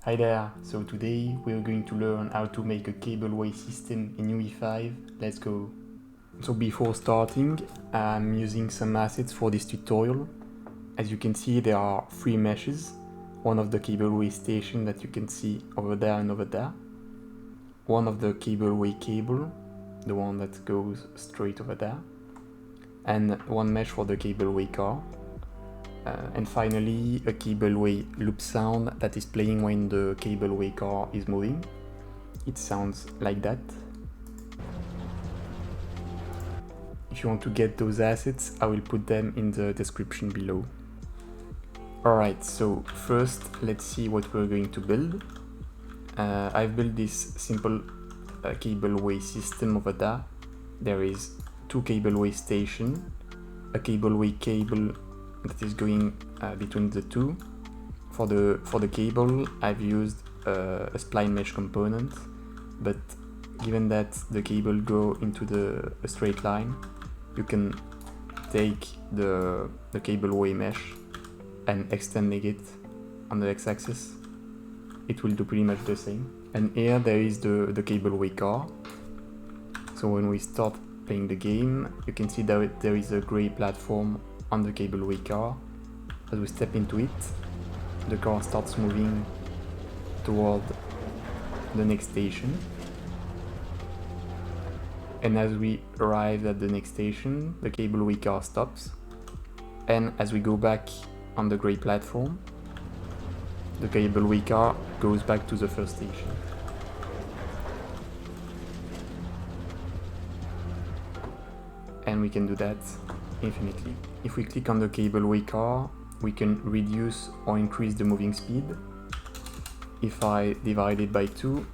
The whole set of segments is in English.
Hi there, so today we're going to learn how to make a cableway system in UE5. Let's go. So before starting, I'm using some assets for this tutorial. As you can see, there are three meshes. One of the cableway station that you can see over there and over there. One of the cableway cable, the one that goes straight over there. And one mesh for the cableway car. And finally, a cableway loop sound that is playing when the cableway car is moving. It sounds like that. If you want to get those assets, I will put them in the description below. Alright, so first let's see what we're going to build. I've built this simple cableway system over there. There is two cableway stations, a cableway cable that is going between the two. For the cable, I've used a spline mesh component, but given that the cable go into a straight line, you can take the cableway mesh and extending it on the x-axis. It will do pretty much the same. And here there is the cableway car. So when we start playing the game, you can see that there is a gray platform on the cableway car. As we step into it, the car starts moving toward the next station. And as we arrive at the next station, the cableway car stops. And as we go back on the gray platform, the cableway car goes back to the first station. And we can do that infinitely. If we click on the cableway car, we can reduce or increase the moving speed. If I divide it by 2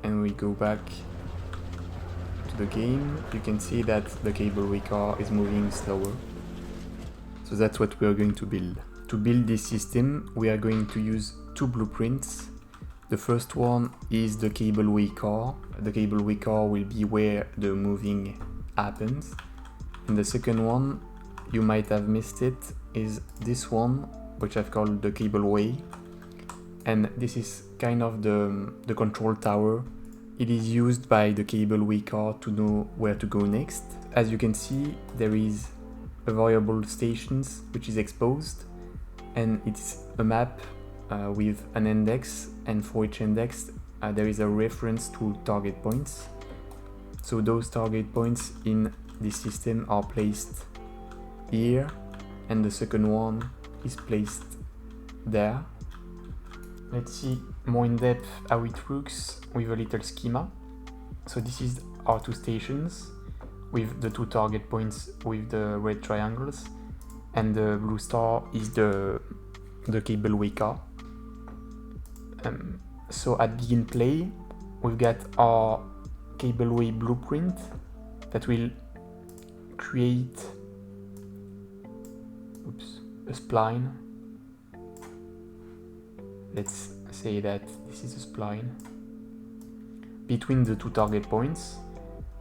and we go back to the game, you can see that the cableway car is moving slower. So that's what we are going to build. To build this system, we are going to use two blueprints. The first one is the cableway car. The cableway car will be where the moving happens. And the second one, you might have missed it, is this one, which I've called the cableway. And this is kind of the control tower. It is used by the cableway car to know where to go next. As you can see, there is a variable stations which is exposed, and it's a map with an index, and for each index there is a reference to target points. So those target points in this system are placed here, and the second one is placed there. Let's see more in depth how it works with a little schema. So this is our two stations with the two target points with the red triangles, and the blue star is the cableway car. So at begin play, we've got our cableway blueprint that will create a spline. Let's say that this is a spline between the two target points,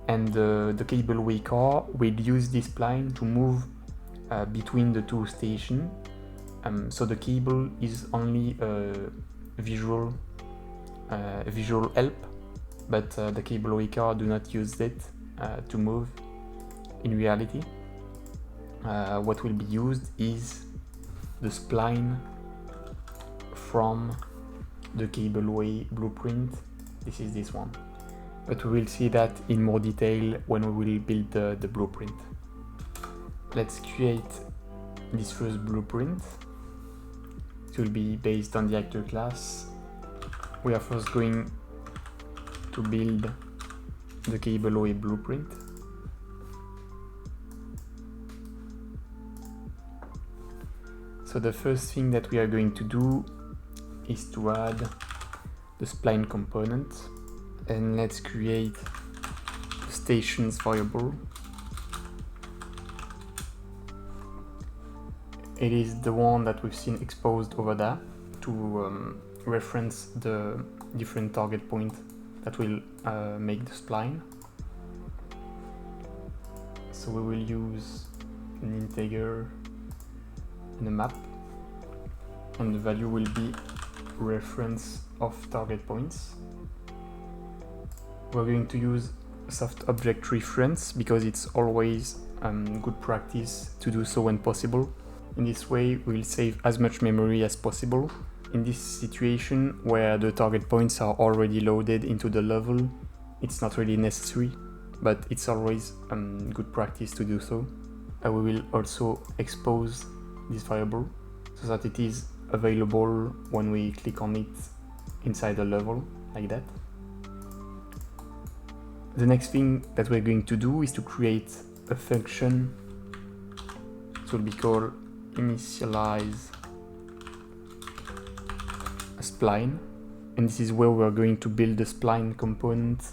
and the cableway car will use this spline to move between the two stations. So the cable is only a visual help, but the cableway car do not use it to move in reality. What will be used is the spline from the cableway blueprint. This is this one, but we will see that in more detail when we will build the blueprint. Let's create this first blueprint. It will be based on the actor class. We are first going to build the cableway blueprint. So the first thing that we are going to do is to add the spline component, and let's create the stations variable. It is the one that we've seen exposed over there to reference the different target point that will make the spline. So we will use an integer and a map. and the value will be reference of target points. We're going to use soft object reference because it's always good practice to do so when possible. In this way, we'll save as much memory as possible. In this situation where the target points are already loaded into the level, it's not really necessary, but it's always good practice to do so. We will also expose this variable so that it is available when we click on it inside the level, like that. The next thing that we're going to do is to create a function. It will be called initialize a spline, and this is where we're going to build the spline component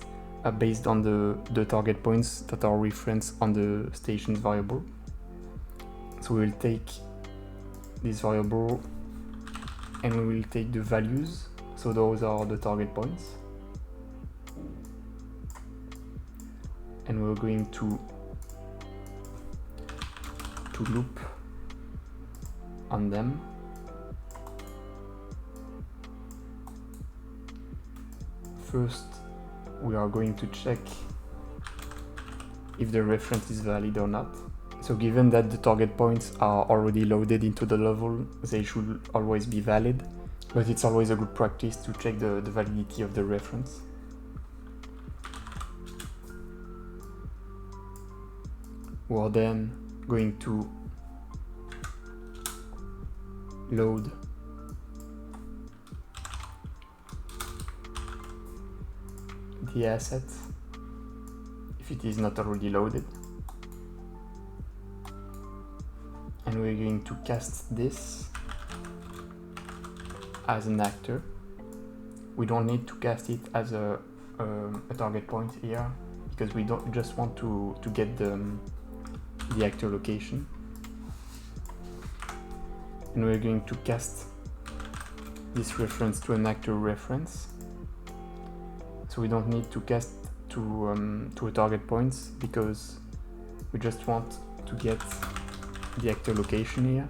based on the target points that are referenced on the stations variable. So we will take this variable and we will take the values, so those are the target points, and we're going to loop on them. First, we are going to check if the reference is valid or not. So given that the target points are already loaded into the level, they should always be valid, but it's always a good practice to check the validity of the reference. We're then going to load the asset if it is not already loaded, and we're going to cast this as an actor. We don't need to cast it as a target point here because we don't just want to get the actor location, and we're going to cast this reference to an actor reference. So we don't need to cast to a target points because we just want to get the actor location here,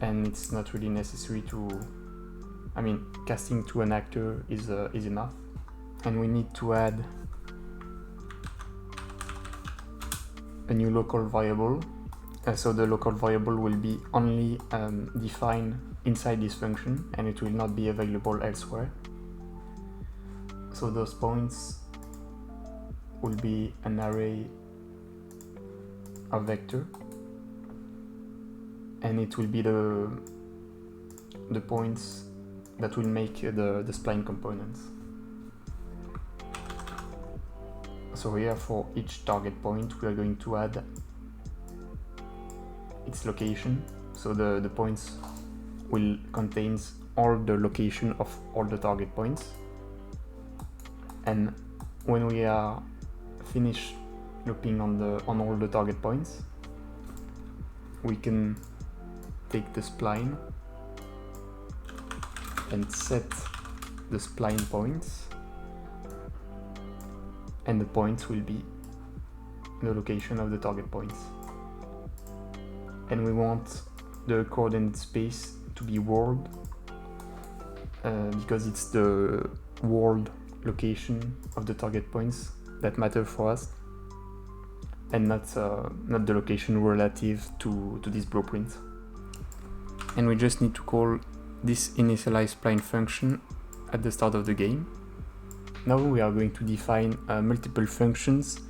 and it's not really necessary to, casting to an actor is enough. And we need to add a new local variable. So the local variable will be only defined inside this function and it will not be available elsewhere. So those points will be an array of vector, and it will be the points that will make the spline components. So here for each target point we are going to add its location. So the points will contain all the location of all the target points. And when we are finished looping on all the target points, we can take the spline and set the spline points, and the points will be the location of the target points. And we want the coordinate space to be world because it's the world location of the target points that matter for us, and not the location relative to this blueprint. And we just need to call this initialize spline function at the start of the game. Now we are going to define multiple functions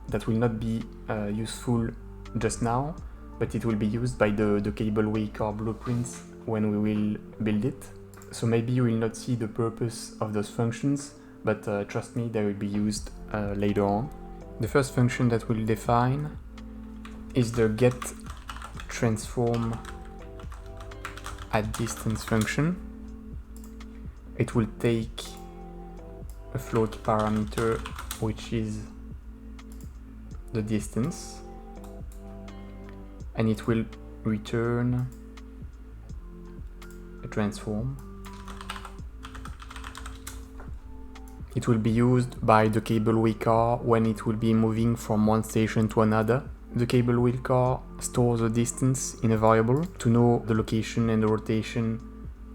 that will not be useful just now, but it will be used by the Cableway car blueprints when we will build it. So maybe you will not see the purpose of those functions, but trust me, they will be used later on. The first function that we'll define is the get transform at distance function. It will take a float parameter, which is the distance, and it will return a transform. It will be used by the Cableway car when it will be moving from one station to another. The Cableway car stores a distance in a variable to know the location and the rotation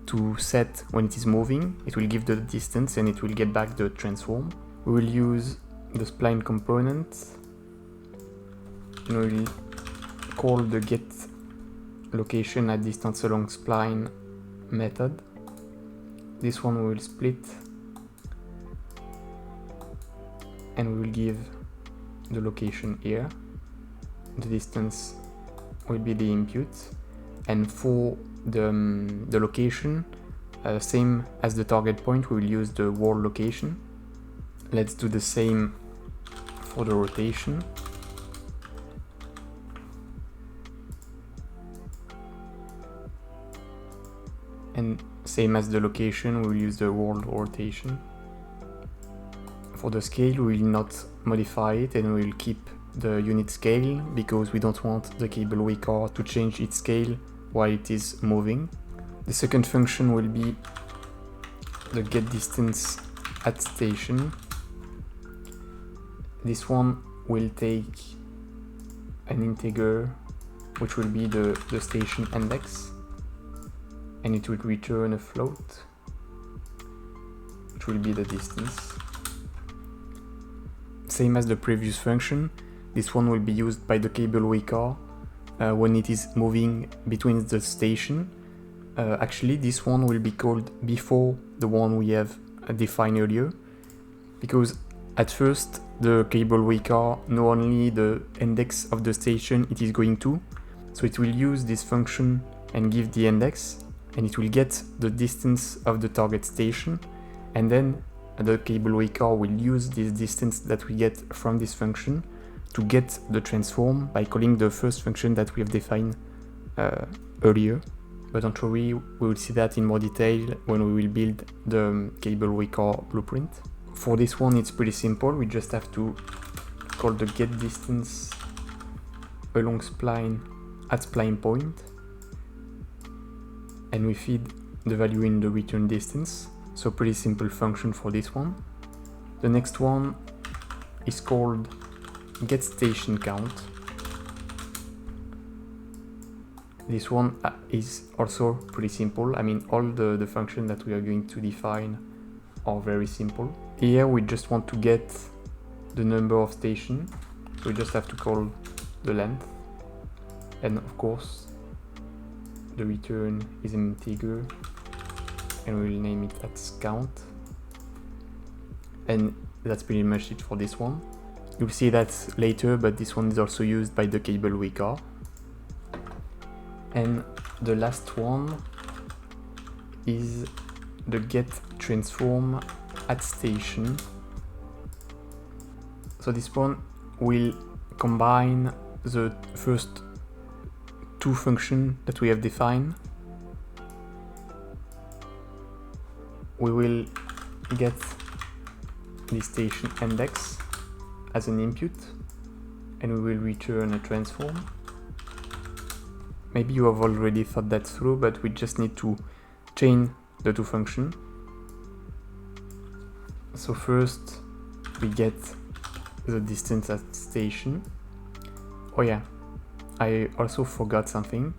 to set when it is moving. It will give the distance and it will get back the transform. We will use the spline component and we will call the get location at distance along spline method. This one we will split and we will give the location here. The distance will be the input, and for the location, same as the target point, we will use the world location. Let's do the same for the rotation. And same as the location, we will use the world rotation. For the scale, we will not modify it and we will keep the unit scale because we don't want the Cableway car to change its scale while it is moving. The second function will be the get distance at station. This one will take an integer which will be the station index, and it will return a float which will be the distance. Same as the previous function, this one will be used by the Cableway car when it is moving between the station. Actually, this one will be called before the one we have defined earlier, because at first the Cableway car know only the index of the station it is going to, so it will use this function and give the index, and it will get the distance of the target station, and then the Cableway car will use this distance that we get from this function to get the transform by calling the first function that we have defined earlier. But don't worry, we will see that in more detail when we will build the Cableway car blueprint. For this one, it's pretty simple. We just have to call the get distance along spline at spline point, and we feed the value in the return distance. So pretty simple function for this one. The next one is called get station count. This one is also pretty simple. I mean, all the functions that we are going to define are very simple. Here we just want to get the number of stations, so we just have to call the length, and of course the return is an integer and we will name it as count. And that's pretty much it for this one. You'll see that later, but this one is also used by the Cableway car. And the last one is the get transform at station. So this one will combine the first two functions that we have defined. We will get the station index as an input, and we will return a transform. Maybe you have already thought that through, but we just need to chain the two functions. So first we get the distance at station. Oh yeah, I also forgot something.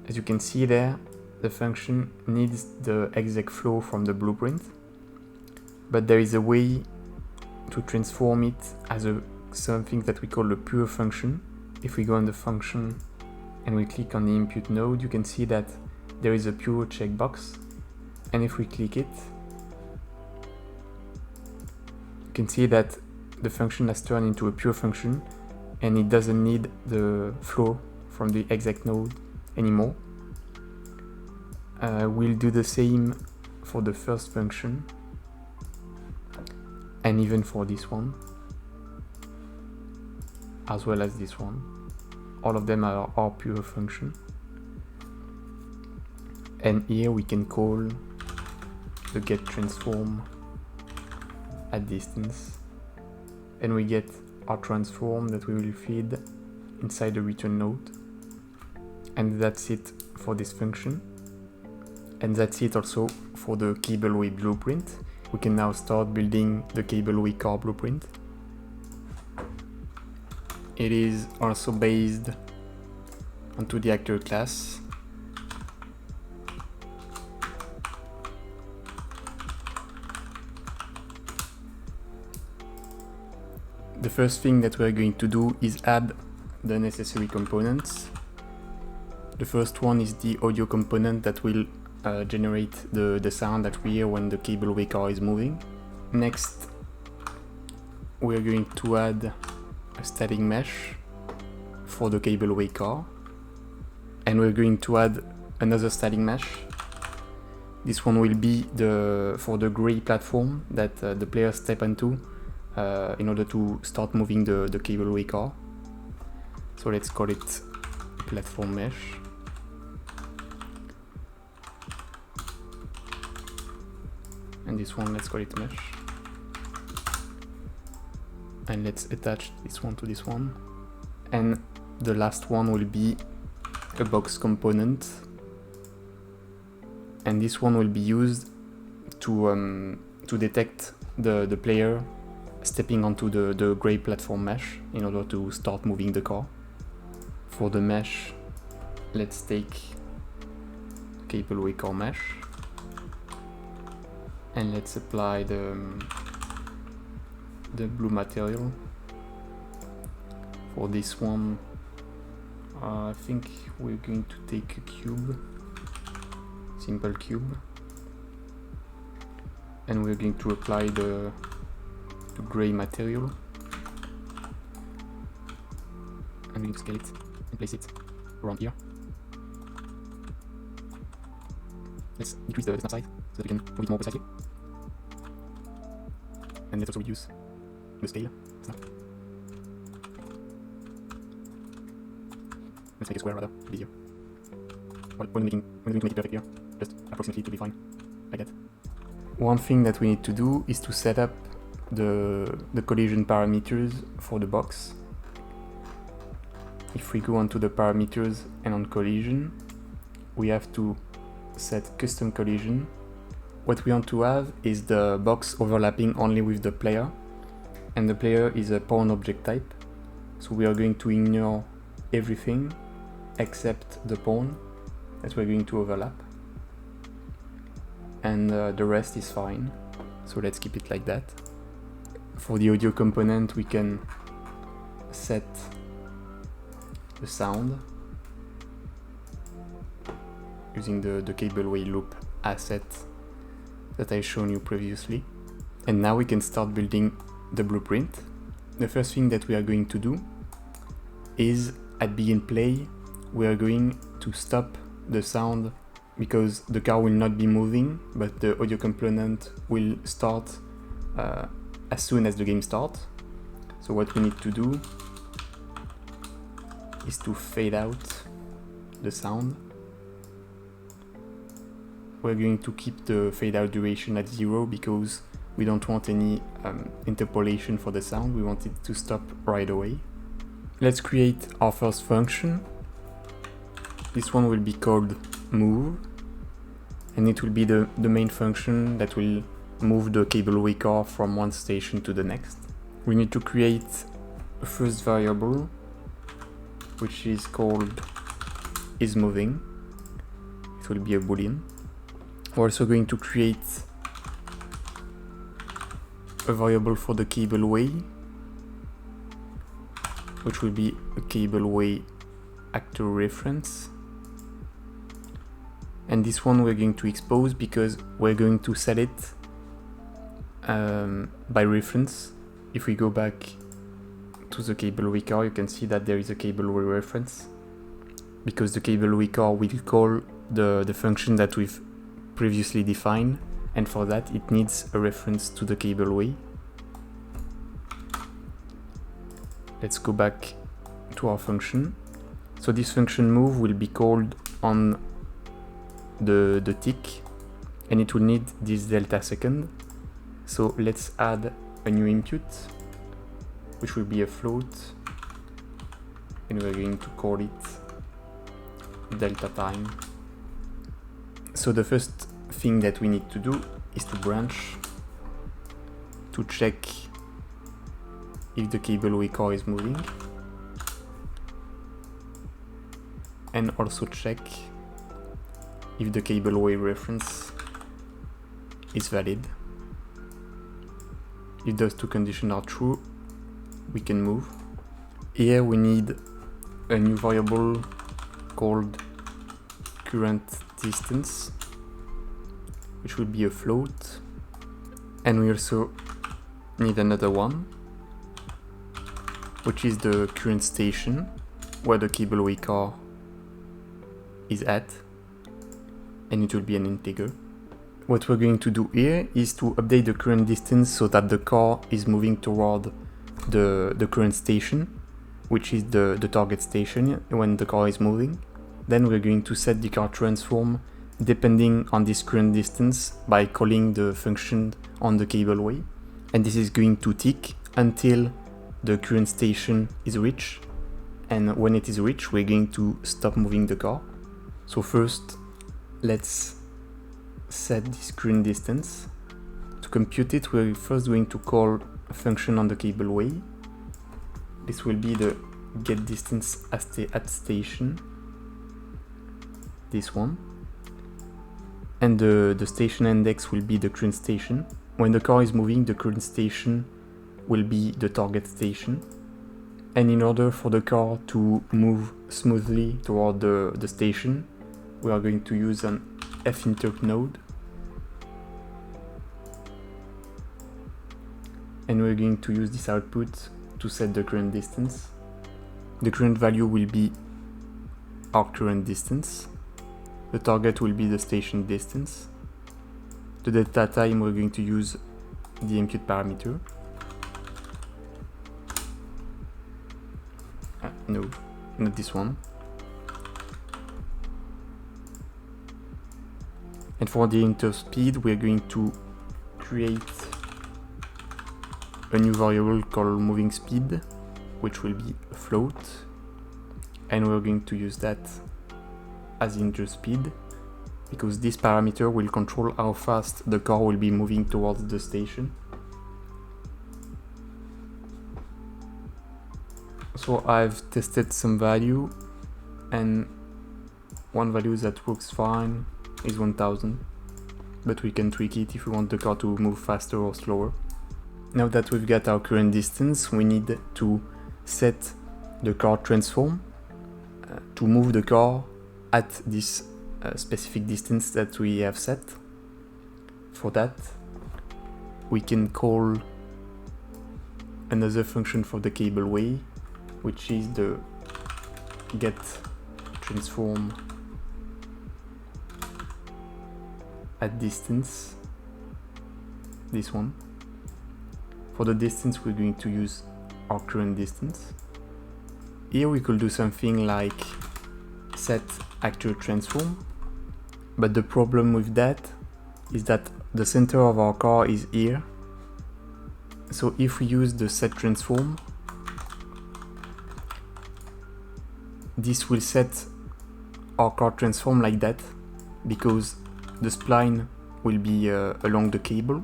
As you can see there, the function needs the exec flow from the blueprint, but there is a way to transform it as something that we call a pure function. If we go on the function and we click on the input node, you can see that there is a pure checkbox, and if we click it, you can see that the function has turned into a pure function and it doesn't need the flow from the exec node anymore. We'll do the same for the first function and even for this one, as well as this one. All of them are pure function. And here we can call the get transform at distance, and we get our transform that we will feed inside the return node. And that's it for this function. And that's it also for the Cableway blueprint. We can now start building the Cableway car blueprint. It is also based onto the actor class. The first thing that we're going to do is add the necessary components. The first one is the audio component that will generate the sound that we hear when the Cableway car is moving. Next, we're going to add a static mesh for the Cableway car, and we're going to add another static mesh. This one will be for the gray platform that the players step into in order to start moving the Cableway car. So let's call it platform mesh. And this one, let's call it mesh. And let's attach this one to this one. And the last one will be a box component. And this one will be used to detect the player stepping onto the gray platform mesh in order to start moving the car. For the mesh, let's take Cableway car mesh. And let's apply the blue material. For this one, I think we're going to take a cube, simple cube, and we're going to apply the gray material. I'm going to scale it and place it around here. Let's decrease the snap size so that we can move it more precisely. And let's also reduce the scale snap. Let's make a square rather, to be easier. When we're going to make it perfect here, just approximately to be fine, like that. One thing that we need to do is to set up the collision parameters for the box. If we go onto the parameters and on collision, we have to set custom collision. What we want to have is the box overlapping only with the player, and the player is a pawn object type, so we are going to ignore everything except the pawn that we're going to overlap, and the rest is fine, so let's keep it like that. For the audio component, we can set the sound using the Cableway loop asset that I shown you previously. And now we can start building the blueprint. The first thing that we are going to do is at begin play, we are going to stop the sound because the car will not be moving, but the audio component will start as soon as the game starts. So what we need to do is to fade out the sound. We're going to keep the fade out duration at 0 because we don't want any interpolation for the sound. We want it to stop right away. Let's create our first function. This one will be called move, and it will be the main function that will move the Cableway car from one station to the next. We need to create a first variable which is called isMoving. It will be a boolean. We're also going to create a variable for the Cableway, which will be a Cableway actor reference. And this one we're going to expose because we're going to set it by reference. If we go back to the Cableway car, you can see that there is a Cableway reference because the Cableway car will call the function that we've previously defined, and for that it needs a reference to the Cableway. Let's go back to our function. So this function move will be called on the tick, and it will need this delta second. So let's add a new input, which will be a float, and we're going to call it delta time. So the first thing that we need to do is to branch to check if the Cableway car is moving, and also check if the Cableway reference is valid. If those two conditions are true, we can move. Here we need a new variable called current distance, which will be a float, and we also need another one, which is the current station where the Cableway car is at, and it will be an integer. What we're going to do here is to update the current distance so that the car is moving toward the current station, which is the target station when the car is moving. Then we're going to set the car transform depending on this current distance by calling the function on the Cableway, and this is going to tick until the current station is reached, and when it is reached we're going to stop moving the car. So first let's set this current distance. To compute it, we're first going to call a function on the Cableway. This will be the get distance at station, this one, and the station index will be the current station. When the car is moving, the current station will be the target station, and in order for the car to move smoothly toward the station, we are going to use an finterp node, and we're going to use this output to set the current distance. The current value will be our current distance. The target will be the station distance. The data time, we're going to use the impute parameter. No, not this one. And for the enter speed, we're going to create a new variable called moving speed, which will be a float, and we're going to use that as enter speed because this parameter will control how fast the car will be moving towards the station. So I've tested some value, and one value that works fine is 1000, but we can tweak it if we want the car to move faster or slower. Now that we've got our current distance, we need to set the car transform to move the car at this specific distance that we have set. For that, we can call another function for the Cableway, which is the get transform at distance, this one. For the distance, we're going to use our current distance. Here we could do something like set actual transform, but the problem with that is that the center of our car is here. So if we use the set transform, this will set our car transform like that, because the spline will be along the cable,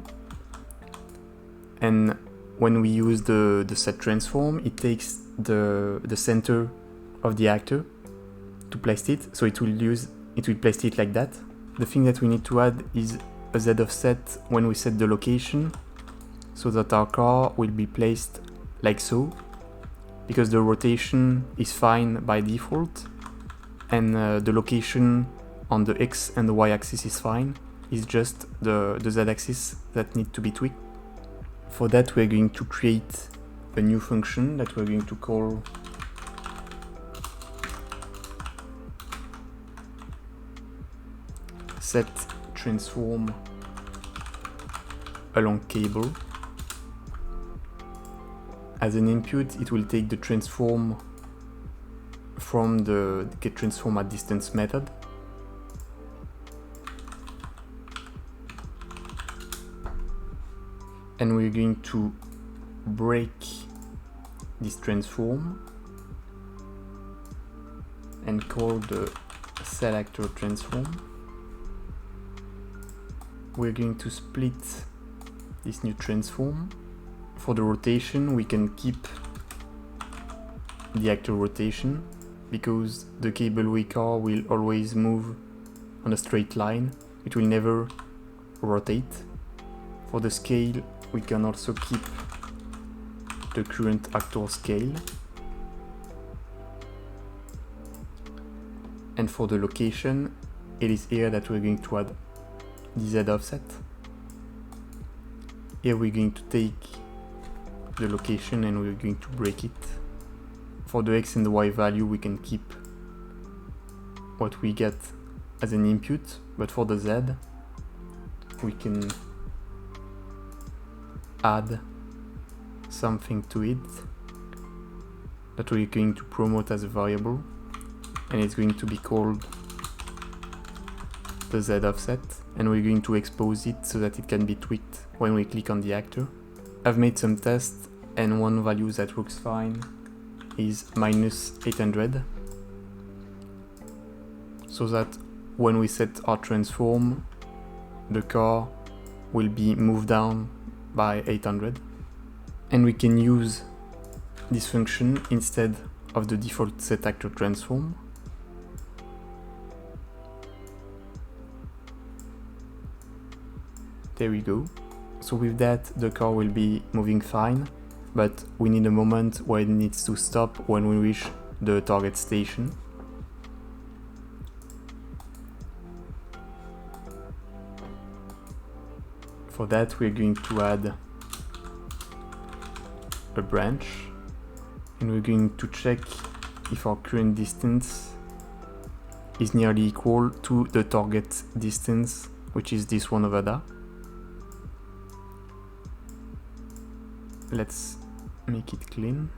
and when we use the set transform, it takes the center of the actor to place it, so it will place it like that. The thing that we need to add is a z offset when we set the location, so that our car will be placed like so, because the rotation is fine by default, and the location on the x and the y axis is fine. It's just the z axis that need to be tweaked. For that, we're going to create a new function that we're going to call set transform along cable. As an input, it will take the transform from the get transform at distance method. And we're going to break this transform and call the selector transform. We're going to split this new transform. For the rotation, we can keep the actual rotation, because the Cableway car will always move on a straight line. It will never rotate. For the scale, we can also keep the current actor scale. And for the location, it is here that we're going to add the Z offset. Here we're going to take the location and we're going to break it. For the X and the Y value, we can keep what we get as an input, but for the Z, we can add something to it that we're going to promote as a variable, and it's going to be called the Z offset, and we're going to expose it so that it can be tweaked when we click on the actor. I've made some tests, and one value that works fine is -800, so that when we set our transform, the car will be moved down by 800, and we can use this function instead of the default set actor transform. There we go. So with that, the car will be moving fine, but we need a moment where it needs to stop when we reach the target station. For that, we're going to add a branch, and we're going to check if our current distance is nearly equal to the target distance, which is this one over there. Let's make it clean.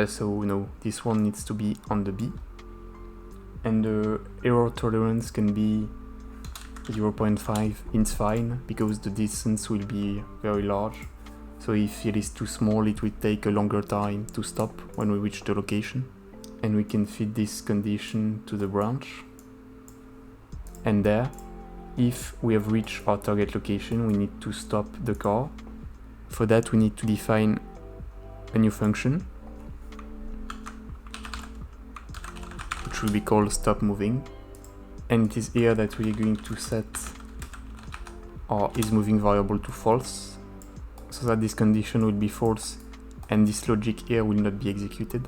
So no, this one needs to be on the B, and the error tolerance can be 0.5. It's fine because the distance will be very large, so if it is too small it will take a longer time to stop when we reach the location. And we can fit this condition to the branch, and there, if we have reached our target location, we need to stop the car. For that, we need to define a new function, which will be called stop moving. And it is here that we are going to set our isMoving variable to false, so that this condition will be false and this logic here will not be executed.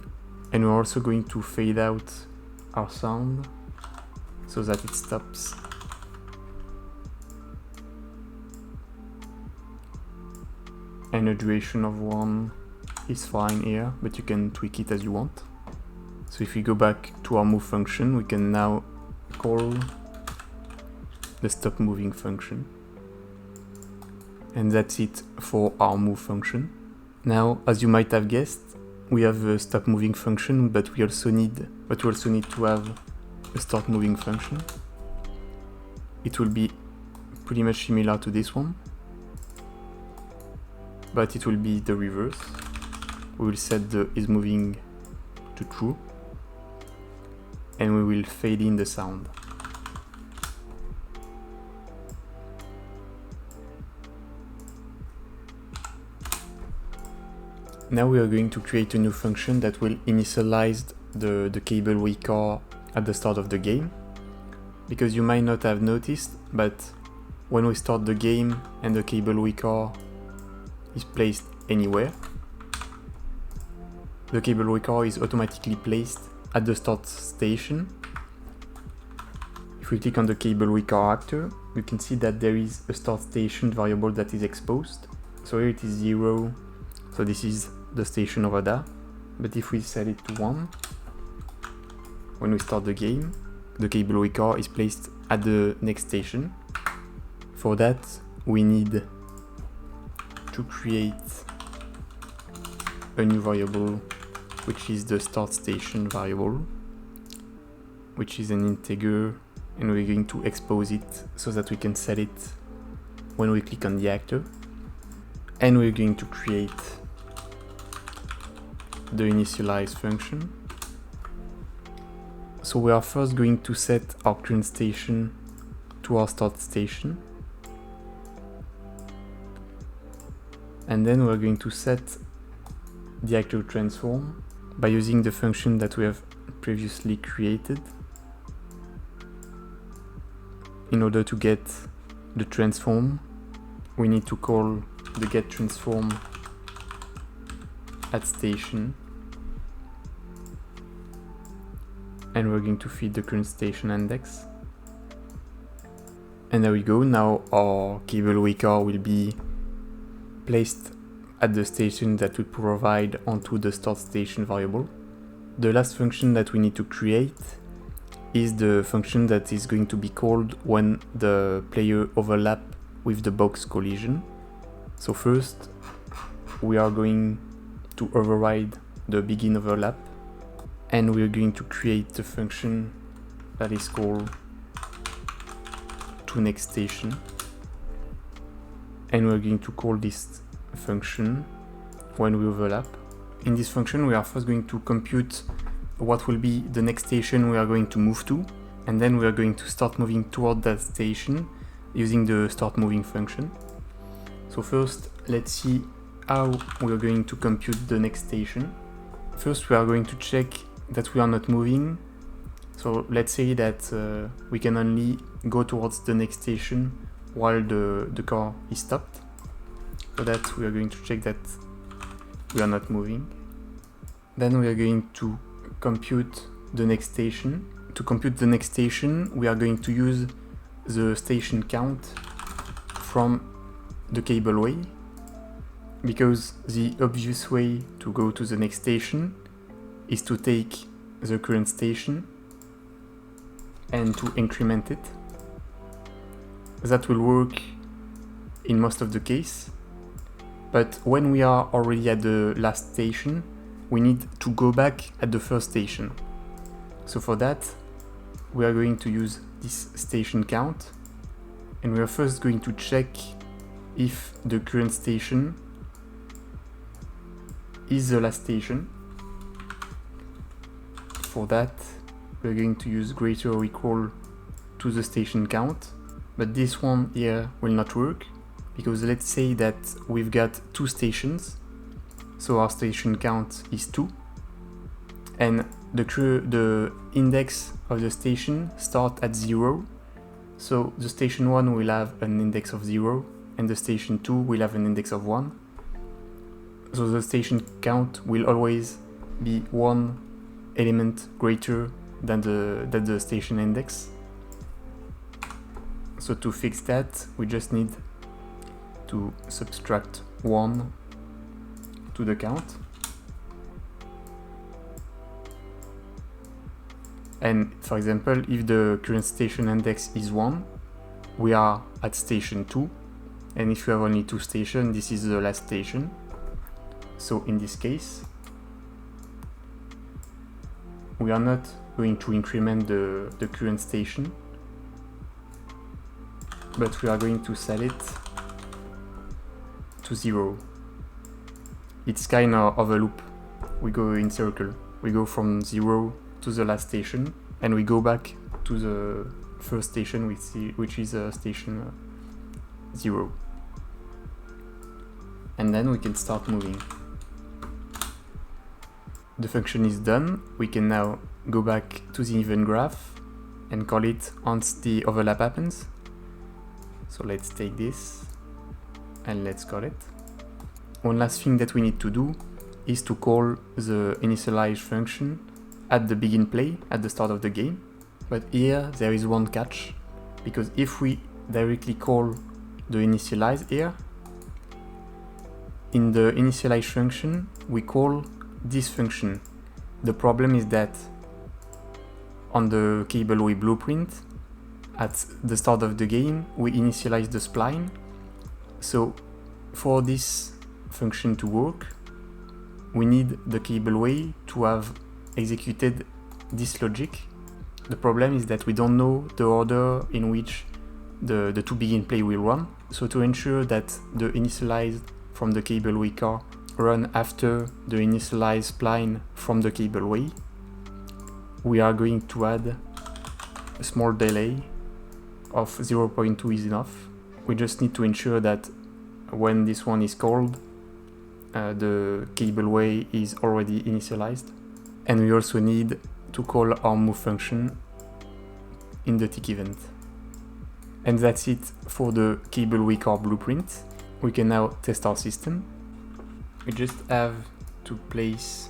And we're also going to fade out our sound so that it stops. And a duration of 1 is fine here, but you can tweak it as you want. So if we go back to our move function, we can now call the stop moving function. And that's it for our move function. Now, as you might have guessed, we have a stop moving function, but we also need to have a start moving function. It will be pretty much similar to this one, but it will be the reverse. We will set the isMoving to true, and we will fade in the sound. Now we are going to create a new function that will initialize the Cableway car at the start of the game. Because you might not have noticed, but when we start the game and the Cableway car is placed anywhere, the Cableway car is automatically placed at the start station. If we click on the Cableway car actor, you can see that there is a start station variable that is exposed. So here it is 0, so this is the station over there. But if we set it to 1, when we start the game, the Cableway car is placed at the next station. For that, we need to create a new variable, which is the start station variable, which is an integer, and we're going to expose it so that we can set it when we click on the actor. And we're going to create the initialize function. So we are first going to set our current station to our start station, and then we're going to set the actor transform by using the function that we have previously created. In order to get the transform, we need to call the get transform at station, and we're going to feed the current station index. And there we go, now our Cableway car will be placed at the station that we provide onto the start station variable. The last function that we need to create is the function that is going to be called when the player overlap with the box collision. So first, we are going to override the begin overlap, and we're going to create a function that is called toNextStation, and we're going to call this function when we overlap. In this function, we are first going to compute what will be the next station we are going to move to, and then we are going to start moving toward that station using the start moving function. So first, let's see how we are going to compute the next station. First, we are going to check that we are not moving. So let's say that we can only go towards the next station while the car is stopped. For that, we are going to check that we are not moving. Then we are going to compute the next station. To compute the next station, we are going to use the station count from the Cableway, because the obvious way to go to the next station is to take the current station and to increment it. That will work in most of the case, but when we are already at the last station, we need to go back at the first station. So for that, we are going to use this station count, and we are first going to check if the current station is the last station. For that, we're going to use greater or equal to the station count, but this one here will not work, because let's say that we've got two stations, so our station count is 2, and the index of the station start at 0, so the station 1 will have an index of 0, and the station 2 will have an index of 1. So the station count will always be 1 element greater than the station index. So to fix that, we just need to subtract 1 to the count. And for example, if the current station index is 1, we are at station 2, and if you have only 2 stations, this is the last station. So in this case, we are not going to increment the current station, but we are going to set it to 0. It's kind of a loop. We go in circle. We go from 0 to the last station, and we go back to the first station, which is station 0. And then we can start moving. The function is done. We can now go back to the event graph and call it once the overlap happens. So let's take this and let's call it. One last thing that we need to do is to call the initialize function at the begin play, at the start of the game. But here there is one catch, because if we directly call the initialize here, in the initialize function we call this function. The problem is that on the Cableway blueprint, at the start of the game, we initialize the spline. So for this function to work, we need the Cableway to have executed this logic. The problem is that we don't know the order in which the two begin play will run. So to ensure that the initialized from the Cableway car run after the initialized spline from the Cableway, we are going to add a small delay of 0.2 is enough. We just need to ensure that when this one is called, the Cableway is already initialized. And we also need to call our move function in the tick event. And that's it for the Cableway car blueprint. we can now test our system. We just have to place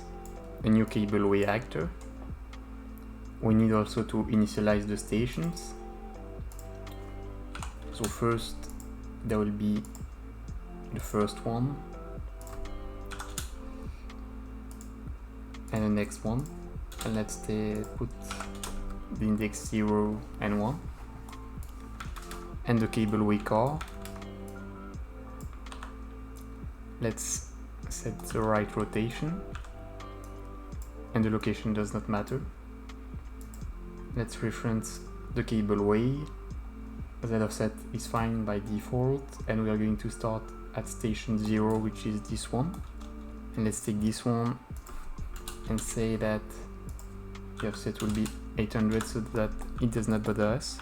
a new Cableway actor. We need also to initialize the stations. So first there will be the first one and the next one, and let's put the index 0 and 1, and the Cableway car. Let's set the right rotation, and the location does not matter. Let's reference the Cableway. Z offset is fine by default, and we are going to start at station 0, which is this one. And let's take this one and say that the offset will be 800 so that it does not bother us.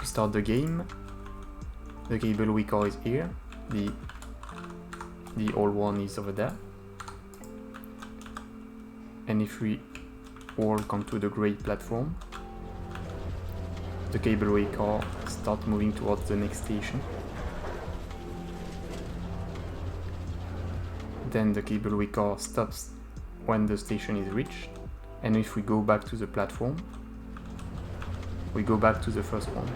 We start the game. The Cableway car is here. The old one is over there. And if we walk onto the gray platform, the Cableway car starts moving towards the next station. Then the Cableway car stops when the station is reached, and if we go back to the platform, we go back to the first one.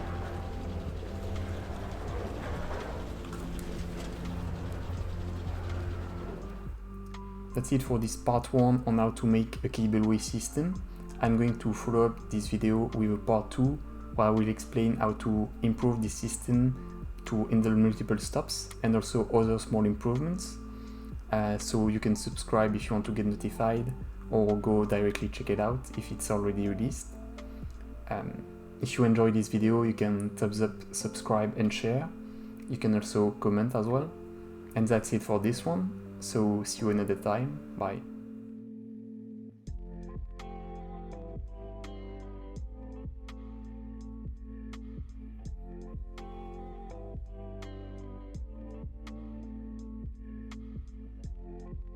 That's it for this part 1 on how to make a Cableway system. I'm going to follow up this video with a part 2 where I will explain how to improve this system to handle multiple stops and also other small improvements. So you can subscribe if you want to get notified, or go directly check it out if it's already released. If you enjoyed this video, you can thumbs up, subscribe and share. You can also comment as well. And that's it for this one. So see you another time. Bye.